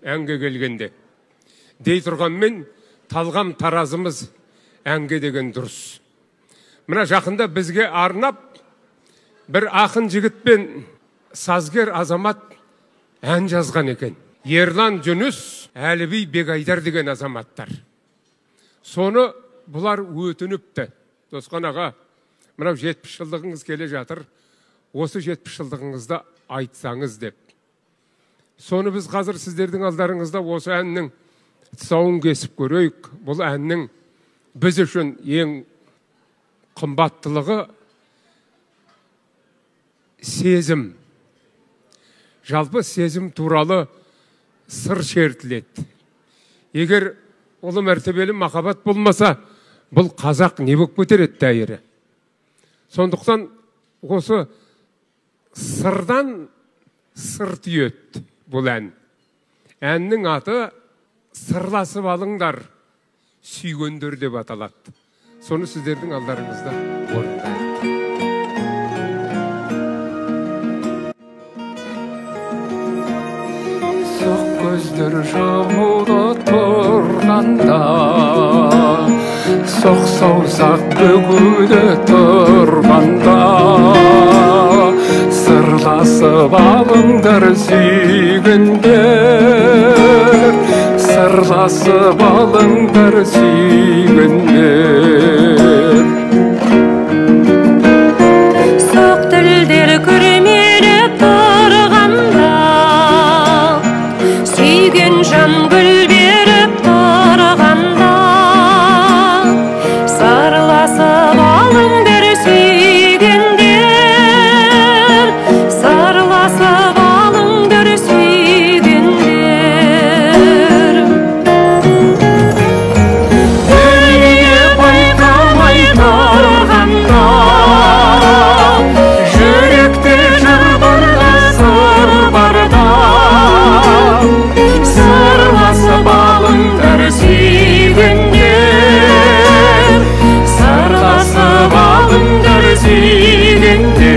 әнге келгенде. Дей тұрғанмен талғам таразымыз әнге деген дұрыс. Мына жақында бізге арнап бір ақын жігіт пен сазгер азамат ән жазған екен. Ерлан Жүніс, Әліби Бегайдар деген азаматтар. Соны бұлар өтініпті. Досқан аға, мынау 70 жылдығыңыз келе жатыр, осы 70 жылдығыңызда айтсаңыз деп. Соны біз қазір сіздердің алдарыңызда осы әннің тұсауын кесіп көрейік. Бұл әннің біз үшін ең қымбаттылығы сезім. Жалпы сезім туралы сыр шертіледі. Егер ұлы мәртебелі махаббат болмаса, бұл қазақ не болып кетереді тәйірі. Сондықтан осы сырдан сыр түйеді бұл ән. Әннің аты «Сырласып алыңдар, сүйгендер» деп аталады. Соны сіздердің алдарыңызда орындайық. Соқ көздер жамуда тұрғанда, соқ саусақ бүгуде тұрғанда, сырласып алыңдар сүйгендер, сырласып алыңдар сүйгендер. Соқ тілдер күрмеліп тұрғанда, сүйген жан гүл беріп тұрғанда, сырласып алыңдар сүйгендер, сырласып алыңдар сүйгендер. Дүние байқамай тұрғанда, жүректе жыр барда, сыр барда, сырласып алыңдар сүйгендер, сырласып алыңдар сүйгендер.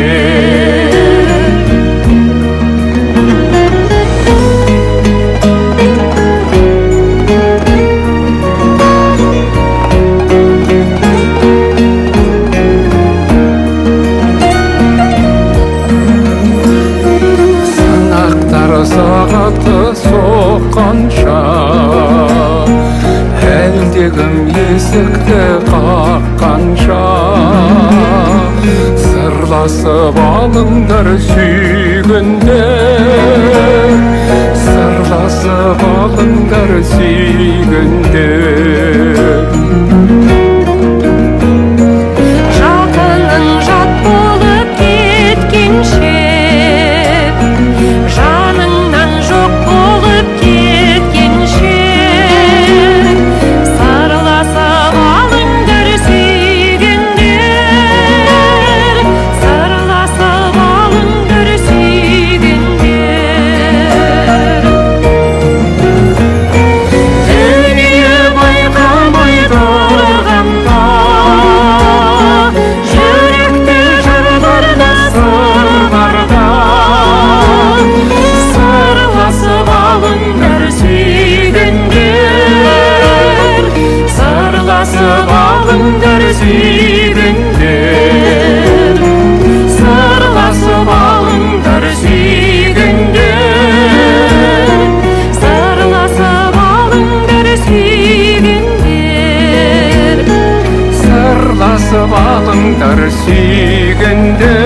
Сынақтар сағаты соққанша, әлдегім есікті қаққанша, сырласып алыңдар сүйгендер, сырласып алыңдар сүйгендер. Жақының жат болып кеткенше, жаныңнан жоқ болып кеткенше, сырласып алыңдар сүйгендер, сырласып алыңдар сүйгендер. Дүние байқамай тұрғанда, жүректе жыр барда, сыр барда, сырласып алыңдар сүйгендер, сырласып алыңдар сүйгендер, сырласып алыңдар сүйгендер, сырласып алыңдар сүйгендер, сырласып алыңдар сүйгендер.